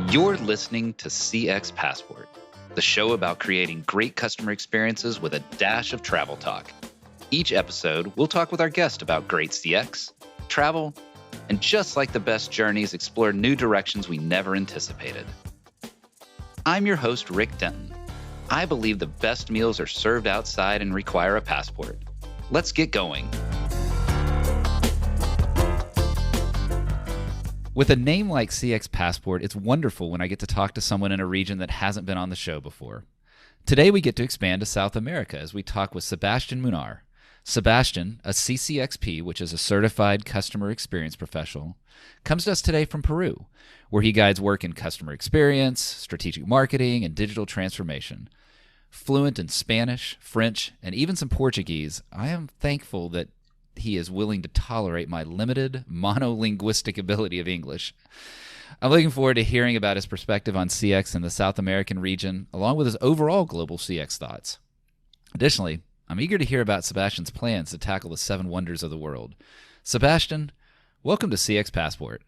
You're listening to CX Passport, the show about creating great customer experiences with a dash of travel talk. Each episode, we'll talk with our guest about great CX, travel, and just like the best journeys, explore new directions we never anticipated. I'm your host, Rick Denton. I believe the best meals are served outside and require a passport. Let's get going. With a name like CX Passport, it's wonderful when I get to talk to someone in a region that hasn't been on the show before. Today we get to expand to South America as we talk with Sebastien Munar. Sebastien, a CCXP, which is a certified customer experience professional, comes to us today from Peru, where he guides work in customer experience, strategic marketing, and digital transformation. Fluent in Spanish, French, and even some Portuguese, I am thankful that he is willing to tolerate my limited monolinguistic ability of English. I'm looking forward to hearing about his perspective on CX in the South American region, along with his overall global CX thoughts. Additionally, I'm eager to hear about Sebastien's plans to tackle the 7 wonders of the world. Sebastien, welcome to CX Passport.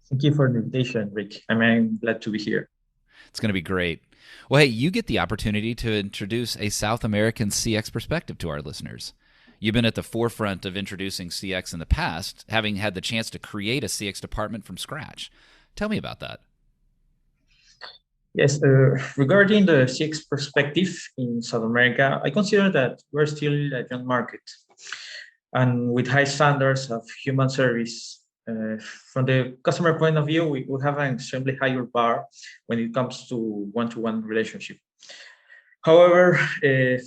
Thank you for the invitation, Rick. I'm glad to be here. It's going to be great. Well, hey, you get the opportunity to introduce a South American CX perspective to our listeners. You've been at the forefront of introducing CX in the past, having had the chance to create a CX department from scratch. Tell me about that. Yes, regarding the CX perspective in South America, I consider that we're still a young market and with high standards of human service. From the customer point of view, we have an extremely higher bar when it comes to one-to-one relationship. However,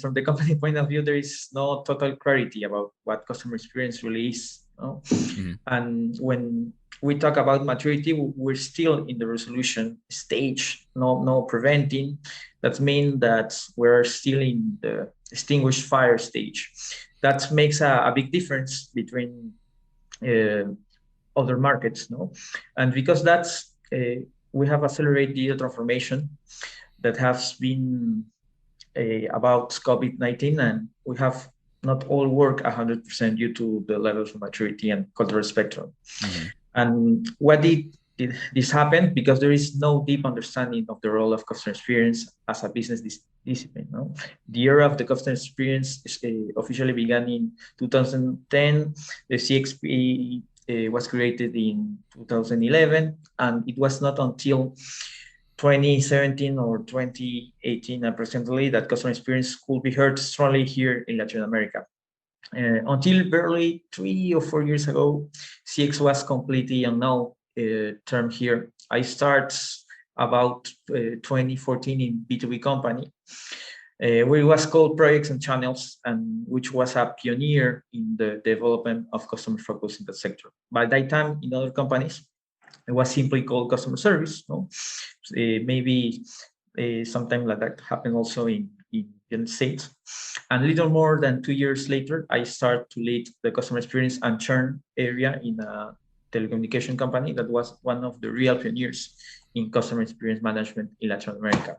from the company point of view, there is no total clarity about what customer experience really is. No? Mm-hmm. And when we talk about maturity, we're still in the resolution stage, no preventing. That means that we're still in the extinguished fire stage. That makes a big difference between other markets. No? And because that's, we have accelerated digital transformation that has been about COVID-19, and we have not all work 100% due to the levels of maturity and cultural spectrum. Mm-hmm. And what did this happen? Because there is no deep understanding of the role of customer experience as a business discipline. No? The era of the customer experience officially began in 2010. The CXP was created in 2011, and it was not until 2017 or 2018 presently that customer experience could be heard strongly here in Latin America. Until barely 3 or 4 years ago, CX was completely unknown term here. I started about 2014 in B2B company, where it was called Projects and Channels, and which was a pioneer in the development of customer focus in the sector. By that time, in other companies, it was simply called customer service. No? Maybe something like that happened also in the United States. And little more than 2 years later, I started to lead the customer experience and churn area in a telecommunication company that was one of the real pioneers in customer experience management in Latin America.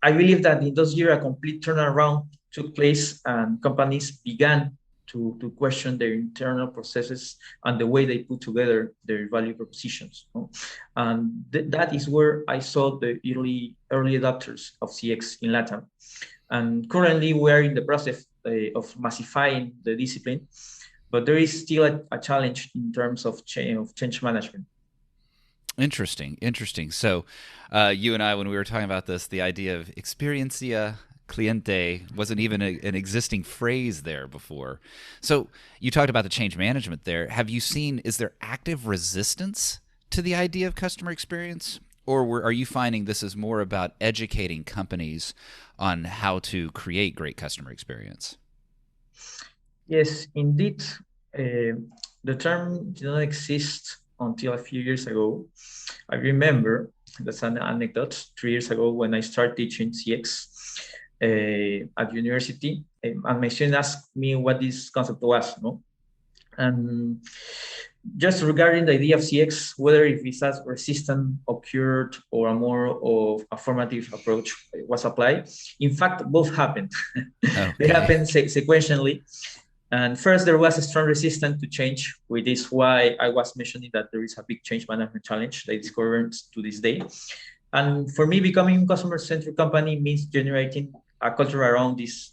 I believe that in those years, a complete turnaround took place and companies began to question their internal processes and the way they put together their value propositions. No? And that is where I saw the early adopters of CX in LATAM. And currently we are in the process of massifying the discipline, but there is still a challenge in terms of change management. Interesting. So you and I, when we were talking about this, the idea of experiencia, cliente wasn't even an existing phrase there before. So you talked about the change management there. Have you seen, is there active resistance to the idea of customer experience? Or are you finding this is more about educating companies on how to create great customer experience? Yes, indeed. The term did not exist until a few years ago. I remember, that's an anecdote, 3 years ago when I started teaching CX at university, and my student asked me what this concept was, no? And just regarding the idea of CX, whether if it's as resistant occurred or a more of a formative approach was applied. In fact, both happened. Okay. They happened sequentially. And first, there was a strong resistance to change, which is why I was mentioning that there is a big change management challenge they discovered to this day. And for me, becoming a customer-centric company means generating a culture around this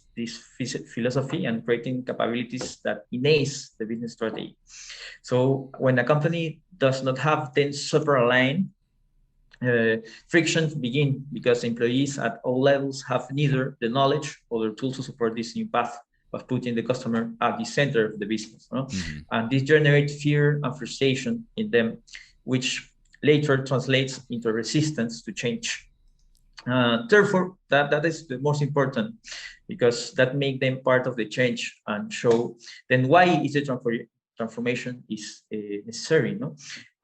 philosophy and creating capabilities that enhance the business strategy. So when a company does not have then super aligned, frictions begin because employees at all levels have neither the knowledge or the tools to support this new path of putting the customer at the center of the business. No? Mm-hmm. And this generates fear and frustration in them, which later translates into resistance to change. Therefore, that is the most important, because that make them part of the change and show then why is the transformation is necessary. No?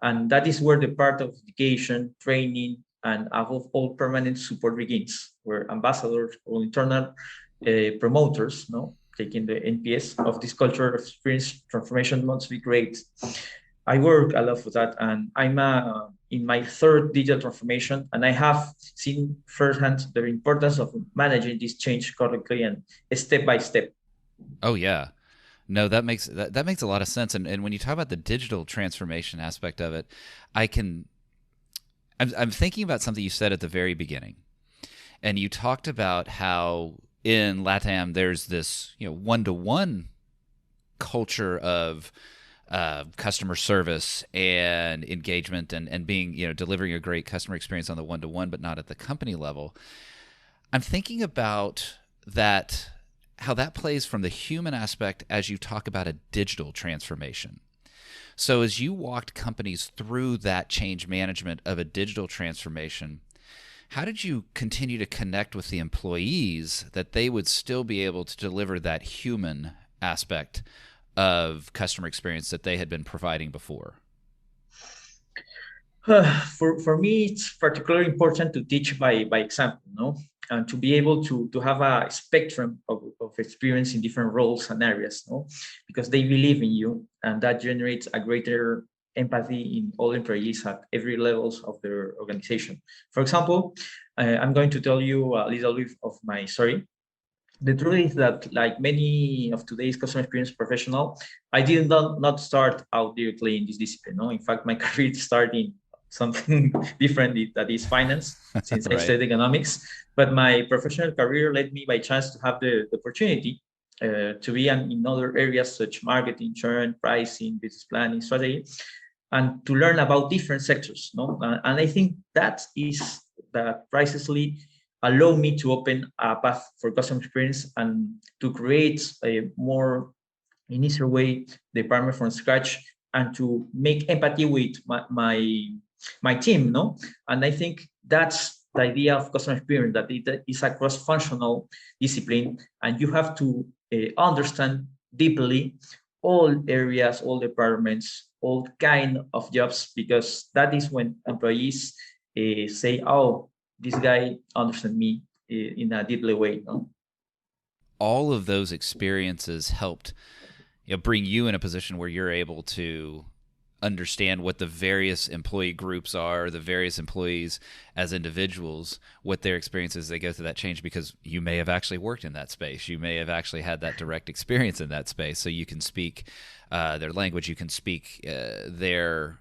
And that is where the part of education, training, and above all permanent support begins, where ambassadors or internal promoters, no, taking the NPS of this culture of experience transformation must be great. I work a lot for that, and I'm in my third digital transformation, and I have seen firsthand the importance of managing this change correctly and step by step. Oh yeah. No, that makes a lot of sense. And when you talk about the digital transformation aspect of it, I'm thinking about something you said at the very beginning. And you talked about how in LATAM there's this, one-to-one culture of customer service and engagement and being, delivering a great customer experience on the one-to-one, but not at the company level. I'm thinking about that, how that plays from the human aspect as you talk about a digital transformation. So as you walked companies through that change management of a digital transformation, how did you continue to connect with the employees that they would still be able to deliver that human aspect of customer experience that they had been providing before? For me, it's particularly important to teach by example, no? And to be able to have a spectrum of experience in different roles and areas, no? Because they believe in you, and that generates a greater empathy in all employees at every levels of their organization. For example, I'm going to tell you a little bit of my story. The truth is that, like many of today's customer experience professional, I did not start out directly in this discipline. No? In fact, my career started in something different, that is finance, since right. I studied economics. But my professional career led me by chance to have the opportunity to be in other areas such marketing, churn, pricing, business planning, strategy, and to learn about different sectors. No? And I think that is that precisely allow me to open a path for customer experience and to create a more in easier way the department from scratch and to make empathy with my team, no? And I think that's the idea of customer experience, that it is a cross-functional discipline, and you have to understand deeply all areas, all departments, all kind of jobs, because that is when employees say, oh, this guy understands me in a deeply way. No? All of those experiences helped bring you in a position where you're able to understand what the various employee groups are, the various employees as individuals, what their experiences they go through that change, because you may have actually worked in that space. You may have actually had that direct experience in that space. So you can speak their language, you can speak their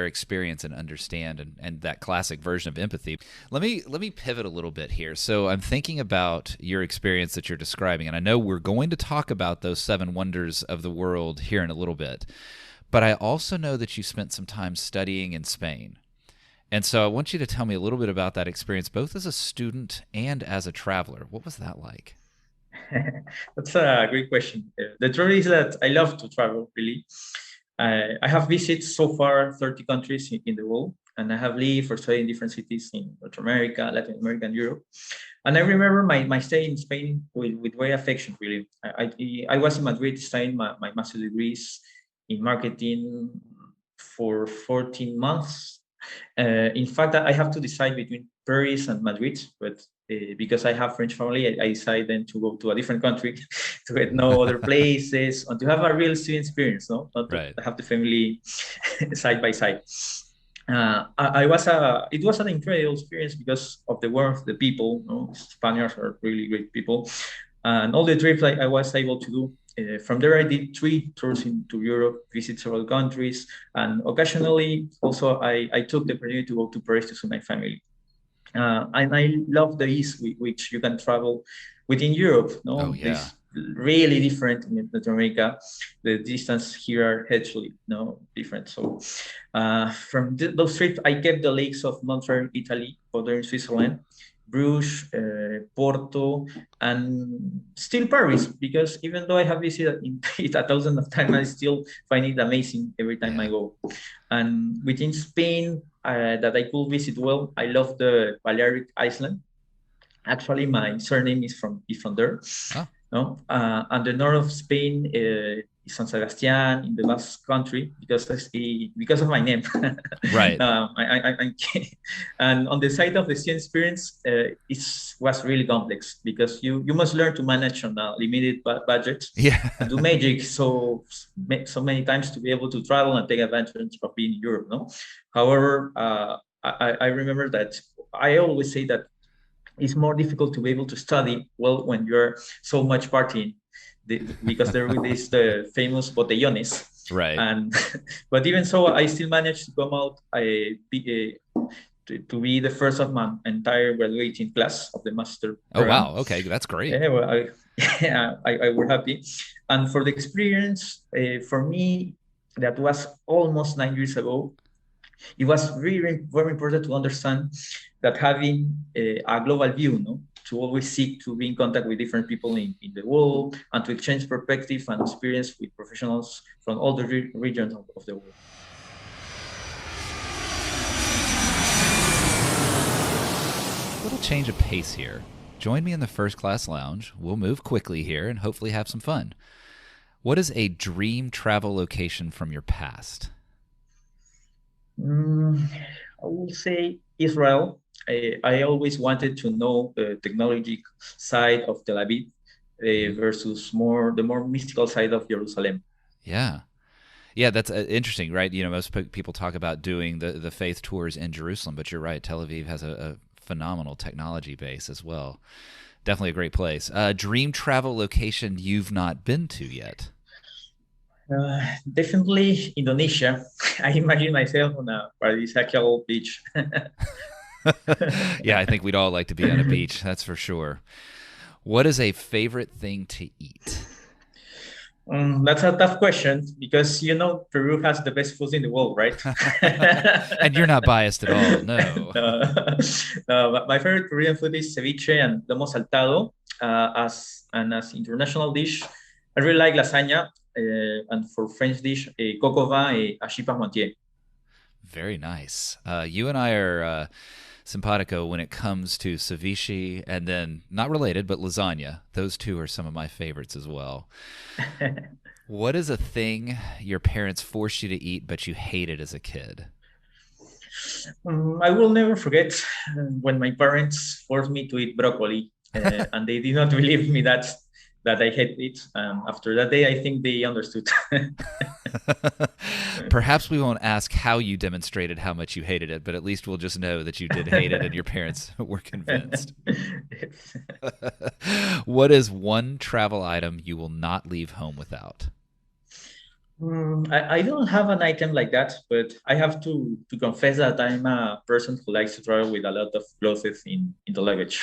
experience and understand and that classic version of empathy. Let me pivot a little bit here. So I'm thinking about your experience that you're describing, and I know we're going to talk about those 7 wonders of the world here in a little bit. But I also know that you spent some time studying in Spain. And so I want you to tell me a little bit about that experience, both as a student and as a traveler. What was that like? That's a great question. The truth is that I love to travel, really. I have visited so far 30 countries in the world, and I have lived or studied in different cities in North America, Latin America, and Europe. And I remember my stay in Spain with great affection, really. I was in Madrid studying my master's degrees in marketing for 14 months. In fact, I have to decide between Paris and Madrid, but because I have French family, I decided then to go to a different country to get know other places and to have a real student experience, no? Not to have the family side by side. It was an incredible experience because of the warmth of the people. No? Spaniards are really great people. And all the trips I was able to do From there, I did 3 tours into Europe, visit several countries, and occasionally also I took the opportunity to go to Paris to see my family. And I love the ease with which you can travel within Europe. No, Oh, yeah. this really different in Latin America. The distance here are actually different. So from those trips, I kept the lakes of Montreal, Italy, other in Switzerland, Bruges, Porto, and still Paris. Because even though I have visited it 1,000 of times, I still find it amazing every time I go. And within Spain, that I could visit well, I love the Balearic Island. Actually, my surname is from there. Oh. No, and the north of Spain is San Sebastian in the Basque Country because of my name. Right. And on the side of the sea experience, it was really complex because you must learn to manage on a limited budget. Yeah. And do magic so many times to be able to travel and take advantage of being in Europe. No, however, I remember that I always say that it's more difficult to be able to study well when you're so much partying, because there is the famous botellones. Right. And but even so, I still managed to come out to be the first of my entire graduating class of the master program. Oh wow, okay, that's great. Yeah, well, I were happy. And for the experience, for me, that was almost 9 years ago. It was really very important to understand that having a global view, to always seek to be in contact with different people in the world and to exchange perspective and experience with professionals from all the regions of the world. A little change of pace here. Join me in the first class lounge. We'll move quickly here and hopefully have some fun. What is a dream travel location from your past? I will say Israel. I always wanted to know the technology side of Tel Aviv versus the more mystical side of Jerusalem. Yeah. Yeah, that's interesting, right? Most people talk about doing the faith tours in Jerusalem, but you're right. Tel Aviv has a phenomenal technology base as well. Definitely a great place. Dream travel location you've not been to yet? Definitely Indonesia. I imagine myself on a paradisaical beach. Yeah, I think we'd all like to be on a beach, that's for sure. What is a favorite thing to eat? That's a tough question because Peru has the best food in the world, right? And you're not biased at all, no. But my favorite Peruvian food is ceviche and lomo saltado. As international dish, I really like lasagna, and for French dish, coq au vin, hachis parmentier. Very nice. You and I are simpatico when it comes to ceviche and then, not related, but lasagna. Those two are some of my favorites as well. What is a thing your parents forced you to eat but you hated as a kid? I will never forget when my parents forced me to eat broccoli, and they did not believe me that I hate it. After that day, I think they understood. Perhaps we won't ask how you demonstrated how much you hated it, but at least we'll just know that you did hate it and your parents were convinced. What is one travel item you will not leave home without? I don't have an item like that, but I have to confess that I'm a person who likes to travel with a lot of clothes in the luggage.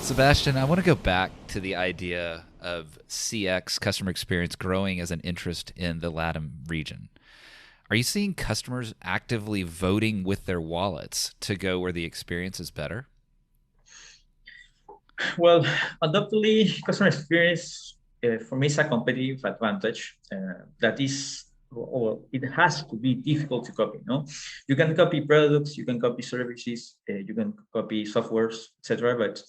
Sebastien, I want to go back to the idea of CX, customer experience, growing as an interest in the LATAM region. Are you seeing customers actively voting with their wallets to go where the experience is better? Well, undoubtedly, customer experience for me is a competitive advantage that is, or it has to be difficult to copy. You can copy products, you can copy services, you can copy softwares, etc. But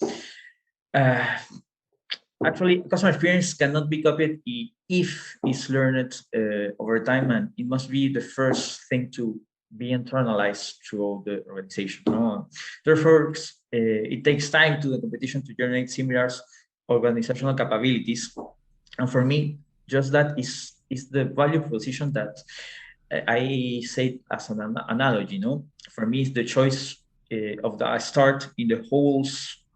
actually, customer experience cannot be copied if it's learned over time, and it must be the first thing to be internalized through the organization. Therefore, it takes time to the competition to generate similar organizational capabilities. And for me, just that is the value proposition that I say as an analogy. For me, it's the choice of the start in the whole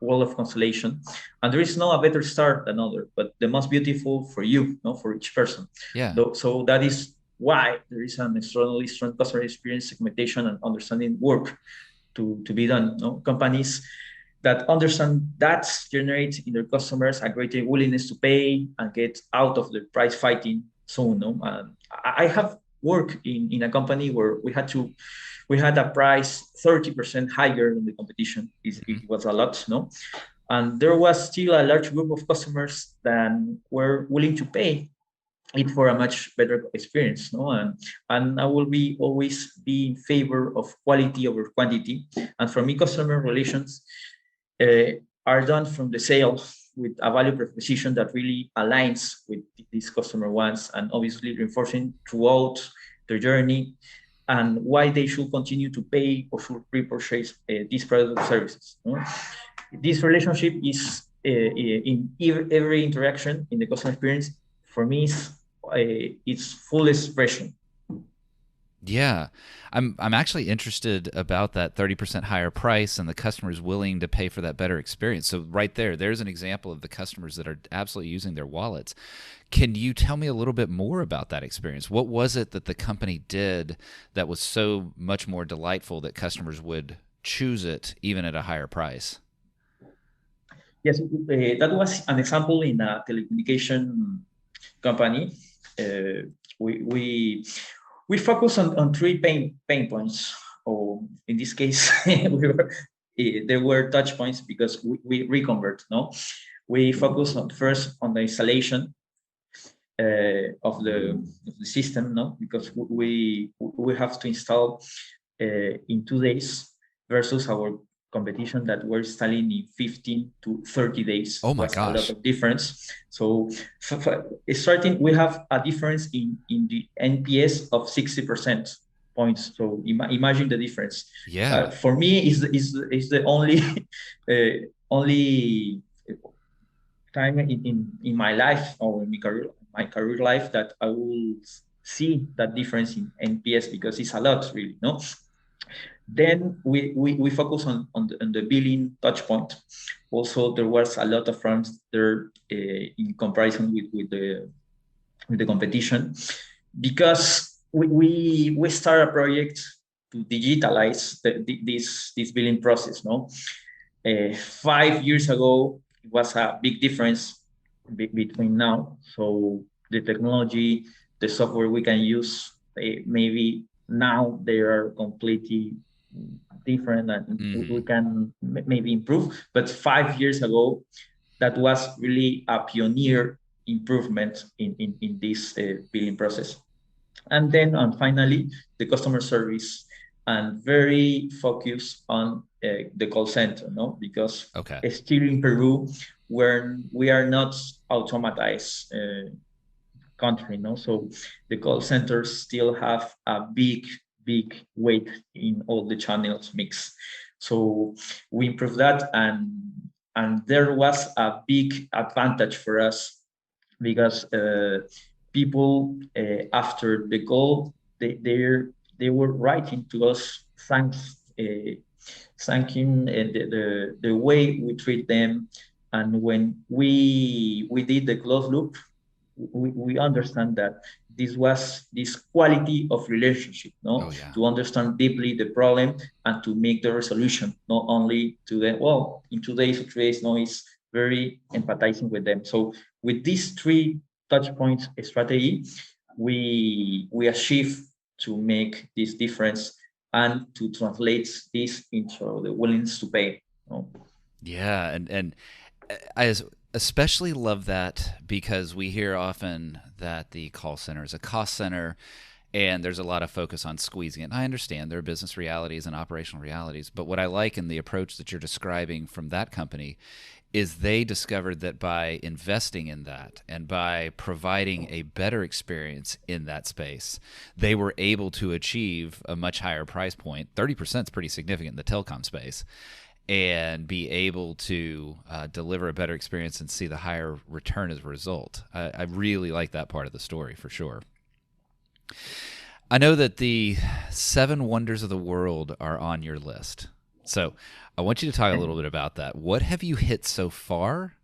world of constellation, and there is no a better start than other, but the most beautiful for you, no, for each person. Yeah. So that is why there is an extraordinarily strong customer experience segmentation and understanding work to be done. No? Companies that understand that generate in their customers a greater willingness to pay and get out of the price fighting zone. No? I have worked in a company where we had a price 30% higher than the competition. It was a lot, no? And there was still a large group of customers that were willing to pay it for a much better experience, no? And I will be always be in favor of quality over quantity. And for me, customer relations are done from the sale with a value proposition that really aligns with these customer wants, and obviously reinforcing throughout their journey and why they should continue to pay or should repurchase these products or services. No? This relationship is in every interaction in the customer experience. For me, is its full expression. Yeah. I'm actually interested about that 30% higher price and the customers willing to pay for that better experience. So right there's an example of the customers that are absolutely using their wallets. Can you tell me a little bit more about that experience? What was it that the company did that was so much more delightful that customers would choose it even at a higher price? Yes, that was an example in a telecommunication company. Uh, we, we we focus on three pain points, or in this case, there were touch points because we reconvert. No, we focus on first on the installation of the system. No, because we have to install in 2 days versus our competition that were installing in 15 to 30 days. Oh my Was a lot gosh. of difference. So starting, we have a difference in the NPS of 60% points. So imagine the difference. Yeah. For me, is the only only time in my life or in my career life that I will see that difference in NPS, because it's a lot, really. No, then we focus on the billing touch point. Also, there was a lot of firms there in comparison with the competition, because we start a project to digitalize this billing process. No, 5 years ago it was a big difference between now. So the technology, the software we can use, maybe now they are completely different, and we Mm. can maybe improve. But 5 years ago, that was really a pioneer improvement in this billing process. And then, and finally, the customer service, and very focused on the call center, no? Because Okay. still in Peru, where we are not automatized country, no? So the call centers still have a big weight in all the channels mix. So we improved that, and there was a big advantage for us, because people after the call, they were writing to us thanks, thanking the way we treat them. And when we did the closed loop, we understand that this was this quality of relationship, no, Oh yeah. to understand deeply the problem and to make the resolution, not only to the, well, in 2 days or 3 days. No, it's very empathizing with them. So with these three touch points strategy, we achieve to make this difference and to translate this into the willingness to pay, no? Yeah, and I especially love that because we hear often that the call center is a cost center and there's a lot of focus on squeezing it. And I understand there are business realities and operational realities, but what I like in the approach that you're describing from that company is they discovered that by investing in that and by providing a better experience in that space, they were able to achieve a much higher price point. 30% is pretty significant in the telecom space, and be able to deliver a better experience and see the higher return as a result. I really like that part of the story for sure. I know that the seven wonders of the world are on your list. So I want you to talk a little bit about that. What have you hit so far?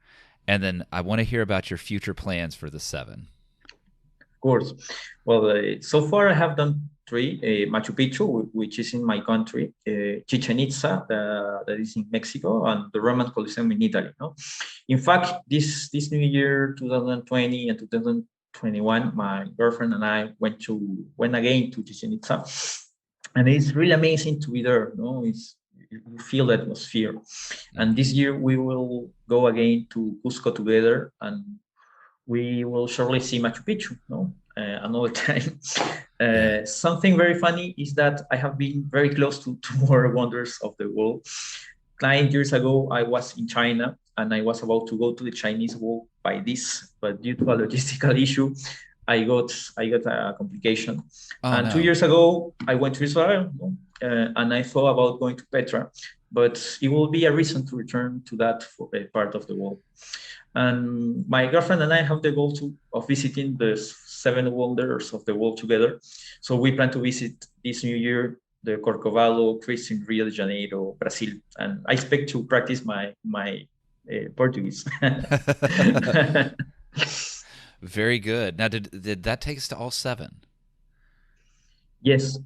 And then I want to hear about your future plans for the 7. Of course. Well, so far I have done 3: Machu Picchu, which is in my country, Chichen Itza, that is in Mexico, and the Roman Colosseum in Italy. No? In fact, this new year, 2020 and 2021, my girlfriend and I went again to Chichen Itza, and it's really amazing to be there. No, you feel the atmosphere. And this year we will go again to Cusco together, and we will surely see Machu Picchu, no? Another time. Something very funny is that I have been very close to more wonders of the world. 9 years ago, I was in China and I was about to go to the Chinese wall by this, but due to a logistical issue, I got a complication. And 2 years ago, I went to Israel, and I thought about going to Petra, but it will be a reason to return to that part of the world. And my girlfriend and I have the goal of visiting the 7 wonders of the world together. So we plan to visit this new year the Corcovado, Cristo in Rio de Janeiro, Brazil, and I expect to practice my Portuguese. Very good. Now, did that take us to all 7? Yes.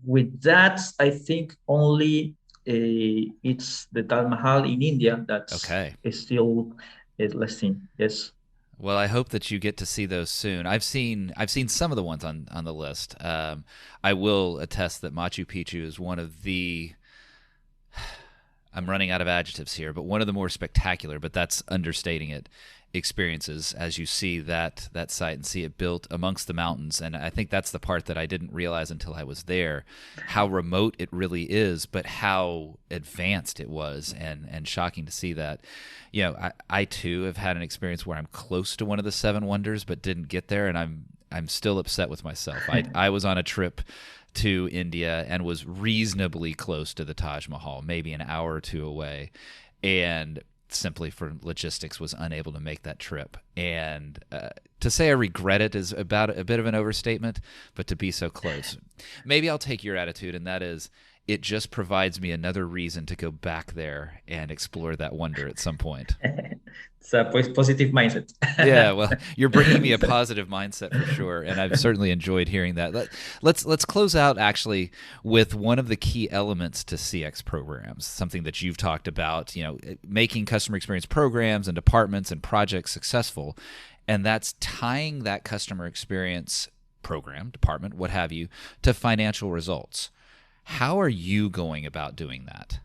With that, I think only it's the Taj Mahal in India that's still lasting. Yes. Well, I hope that you get to see those soon. I've seen some of the ones on the list. I will attest that Machu Picchu is one of the I'm running out of adjectives here, but one of the more spectacular, but that's understating it, experiences as you see that site and see it built amongst the mountains. And I think that's the part that I didn't realize until I was there, how remote it really is, but how advanced it was, and shocking to see that. You know, I too have had an experience where I'm close to one of the 7 wonders, but didn't get there, and I'm still upset with myself. I was on a trip to India and was reasonably close to the Taj Mahal, maybe an hour or 2 away, and simply for logistics was unable to make that trip. And to say I regret it is about a bit of an overstatement, but to be so close. Maybe I'll take your attitude, and that is, it just provides me another reason to go back there and explore that wonder at some point. It's a positive mindset. Yeah, well, you're bringing me a positive mindset for sure, and I've certainly enjoyed hearing that. Let's close out actually with one of the key elements to CX programs, something that you've talked about, you know, making customer experience programs and departments and projects successful, and that's tying that customer experience program, department, what have you, to financial results. How are you going about doing that?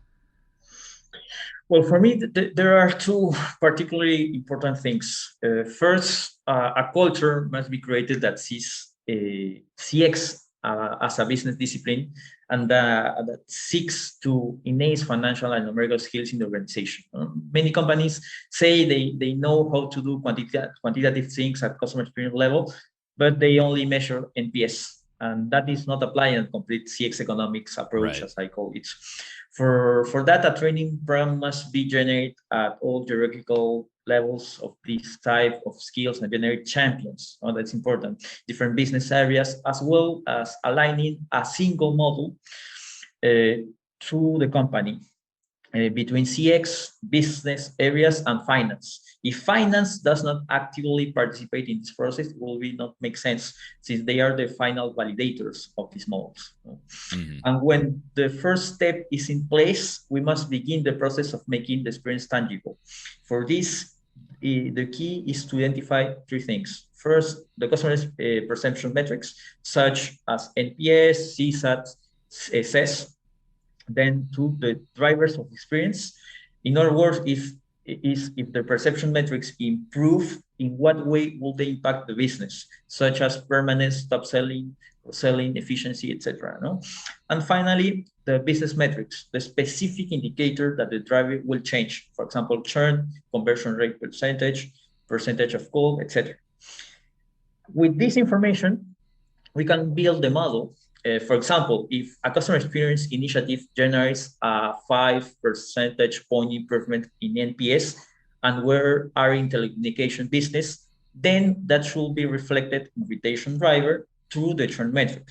Well, for me, there are 2 particularly important things. First, a culture must be created that sees CX as a business discipline, and that seeks to enhance financial and numerical skills in the organization. Many companies say they know how to do quantitative things at customer experience level, but they only measure NPS. And that is not applying a complete CX economics approach, as I call it. For that, a training program must be generated at all hierarchical levels of this type of skills and generate champions. That's important. Different business areas, as well as aligning a single model to the company between CX, business areas, and finance. If finance does not actively participate in this process, it will not make sense, since they are the final validators of these models. Mm-hmm. And when the first step is in place, we must begin the process of making the experience tangible. For this, the key is to identify 3 things. First, the customer's perception metrics, such as NPS, CSAT, SS. Then 2, the drivers of experience. In other words, if the perception metrics improve, in what way will they impact the business, such as permanence, top selling, efficiency, etc. No? And finally, the business metrics, the specific indicator that the driver will change. For example, churn, conversion rate percentage of call, etc. With this information, we can build the model. For example, if a customer experience initiative generates a 5 percentage point improvement in NPS, and we are in telecommunication business, then that should be reflected in retention driver through the churn metric.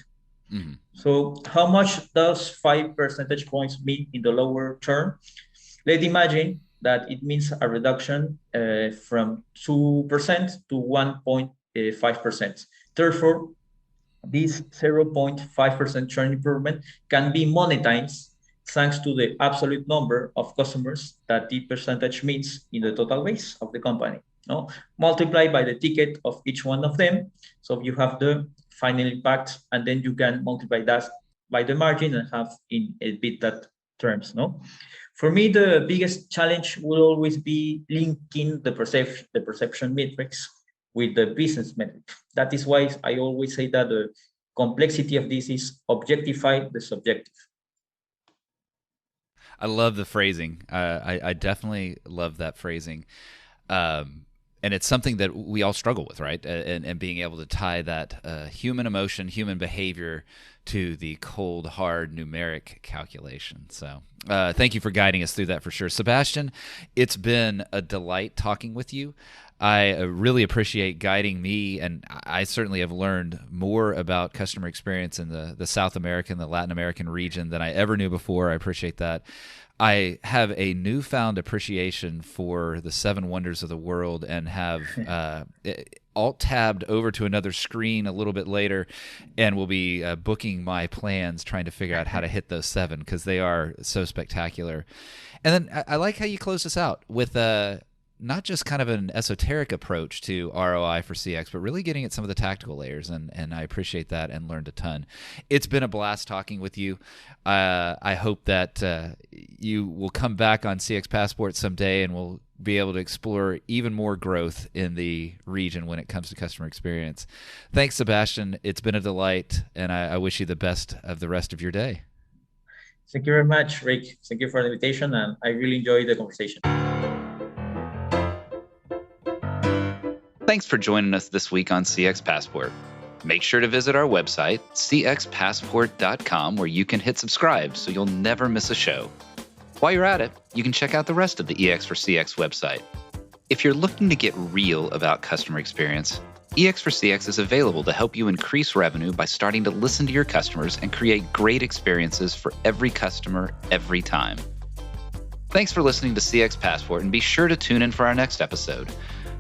Mhm. So how much does 5 percentage points mean in the lower term? Let's imagine that it means a reduction from 2% to 1.5%. Therefore, this 0.5% churn improvement can be monetized thanks to the absolute number of customers that the percentage means in the total base of the company. No? Multiply by the ticket of each one of them. So you have the final impact, and then you can multiply that by the margin and have in EBITDA terms. No? For me, the biggest challenge will always be linking the perception metrics with the business metric. That is why I always say that the complexity of this is objectify the subjective. I love the phrasing. I definitely love that phrasing. And it's something that we all struggle with, right? And being able to tie that human emotion, human behavior to the cold, hard numeric calculation. So thank you for guiding us through that for sure. Sebastien, it's been a delight talking with you. I really appreciate guiding me, and I certainly have learned more about customer experience in the South American, the Latin American region than I ever knew before. I appreciate that. I have a newfound appreciation for the seven wonders of the world and have alt-tabbed over to another screen a little bit later, and will be booking my plans, trying to figure out how to hit those seven because they are so spectacular. And then I like how you close this out with not just kind of an esoteric approach to ROI for CX, but really getting at some of the tactical layers, and I appreciate that and learned a ton. It's been a blast talking with you. I hope that you will come back on CX Passport someday, and we'll be able to explore even more growth in the region when it comes to customer experience. Thanks, Sebastien. It's been a delight, and I wish you the best of the rest of your day. Thank you very much, Rick. Thank you for the invitation, and I really enjoyed the conversation. Thanks for joining us this week on CX Passport. Make sure to visit our website, cxpassport.com, where you can hit subscribe so you'll never miss a show. While you're at it, you can check out the rest of the EX for CX website. If you're looking to get real about customer experience, EX for CX is available to help you increase revenue by starting to listen to your customers and create great experiences for every customer every time. Thanks for listening to CX Passport, and be sure to tune in for our next episode.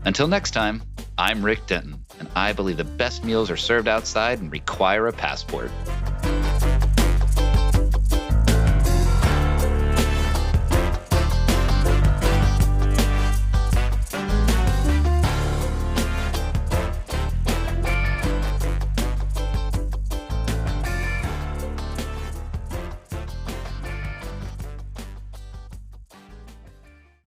Until next time, I'm Rick Denton, and I believe the best meals are served outside and require a passport.